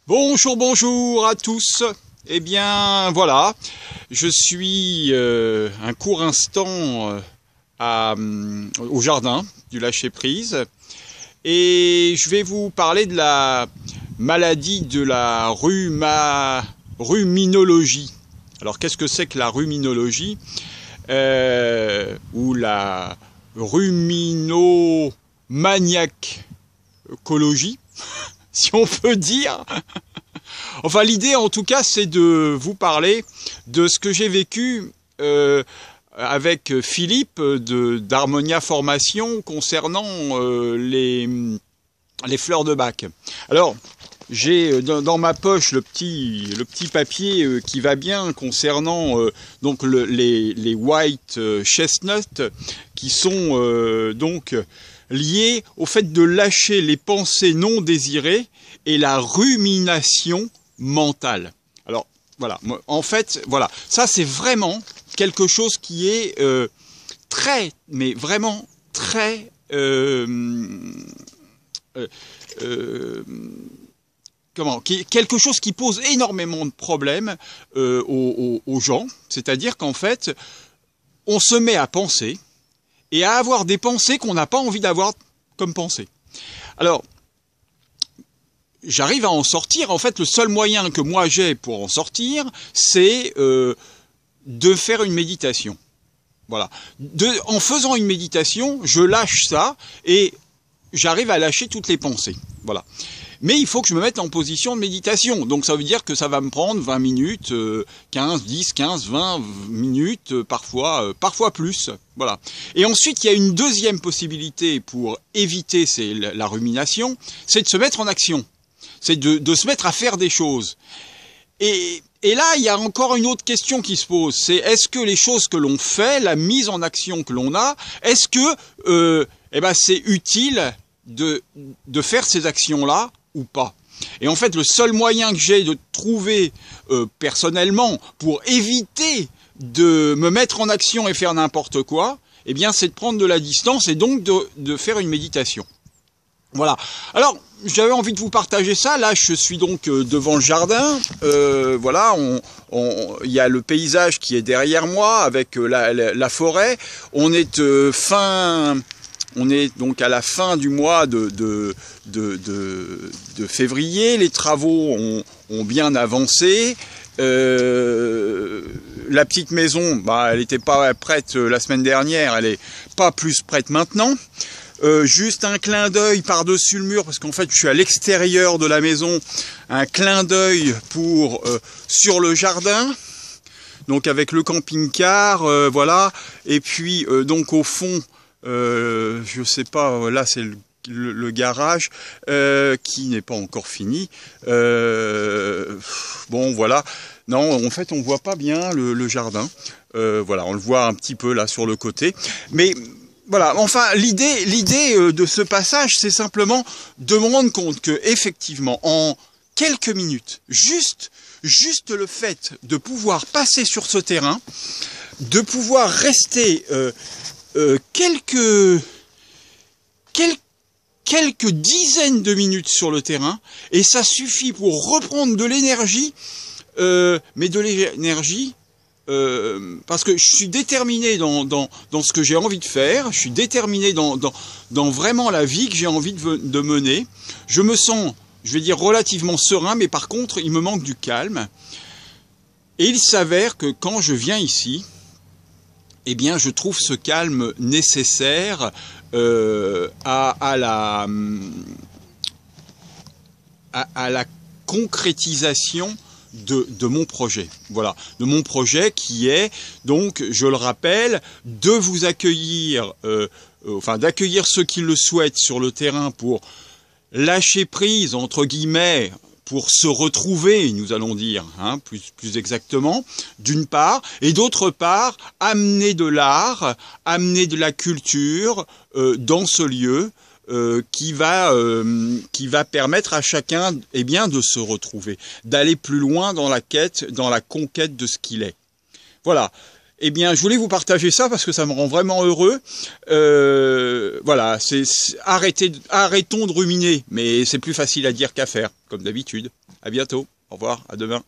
Bonjour, bonjour à tous. Eh bien, voilà, je suis un court instant au jardin du lâcher-prise et je vais vous parler de la maladie de la ruminologie. Alors, qu'est-ce que c'est que la ruminologie ou la ruminomaniacologie, si on peut dire. Enfin, l'idée, en tout cas, c'est de vous parler de ce que j'ai vécu avec Philippe d'Harmonia Formation concernant les fleurs de Bach. Alors, j'ai dans ma poche le petit papier qui va bien concernant donc les white chestnuts qui sont donc liés au fait de lâcher les pensées non désirées et la rumination mentale. Alors voilà, en fait, voilà, ça c'est vraiment quelque chose qui est très, mais vraiment très quelque chose qui pose énormément de problèmes aux gens. C'est-à-dire qu'en fait, on se met à penser et à avoir des pensées qu'on n'a pas envie d'avoir comme pensées. Alors, j'arrive à en sortir. En fait, le seul moyen que moi j'ai pour en sortir, c'est de faire une méditation. Voilà. En faisant une méditation, je lâche ça et j'arrive à lâcher toutes les pensées. Voilà. Mais il faut que je me mette en position de méditation. Donc ça veut dire que ça va me prendre 20 minutes, 20 minutes, parfois plus. Voilà. Et ensuite, il y a une deuxième possibilité pour éviter la rumination, c'est de se mettre en action. C'est de se mettre à faire des choses. Et là, il y a encore une autre question qui se pose. C'est est-ce que les choses que l'on fait, la mise en action que l'on a, est-ce que c'est utile de faire ces actions-là ou pas? Et en fait, le seul moyen que j'ai de trouver personnellement pour éviter de me mettre en action et faire n'importe quoi, eh bien, c'est de prendre de la distance et donc de faire une méditation. Voilà. Alors, j'avais envie de vous partager ça. Là, je suis donc devant le jardin. Voilà, il y a le paysage qui est derrière moi avec la forêt. On est donc à la fin du mois de février. Les travaux ont bien avancé. La petite maison, elle n'était pas prête la semaine dernière. Elle n'est pas plus prête maintenant. Juste un clin d'œil par-dessus le mur, parce qu'en fait je suis à l'extérieur de la maison, un clin d'œil sur le jardin, donc avec le camping-car, voilà, et puis donc au fond, je sais pas, là c'est le garage qui n'est pas encore fini. Bon voilà, non en fait on voit pas bien le jardin, voilà, on le voit un petit peu là sur le côté, mais voilà, enfin, l'idée de ce passage, c'est simplement de me rendre compte que, effectivement, en quelques minutes, juste le fait de pouvoir passer sur ce terrain, de pouvoir rester quelques dizaines de minutes sur le terrain, et ça suffit pour reprendre de l'énergie, mais de l'énergie. Parce que je suis déterminé dans ce que j'ai envie de faire, je suis déterminé dans vraiment la vie que j'ai envie de mener. Je me sens, je vais dire, relativement serein, mais par contre, il me manque du calme. Et il s'avère que quand je viens ici, eh bien, je trouve ce calme nécessaire à la concrétisation de mon projet. Voilà, de mon projet qui est, donc, je le rappelle, de vous accueillir, d'accueillir ceux qui le souhaitent sur le terrain pour lâcher prise, entre guillemets, pour se retrouver, nous allons dire, plus exactement, d'une part, et d'autre part, amener de l'art, amener de la culture dans ce lieu, qui va permettre à chacun de se retrouver, d'aller plus loin dans la quête, dans la conquête de ce qu'il est. Voilà. Eh bien, je voulais vous partager ça parce que ça me rend vraiment heureux. Voilà, arrêtons de ruminer, mais c'est plus facile à dire qu'à faire, comme d'habitude. À bientôt. Au revoir, à demain.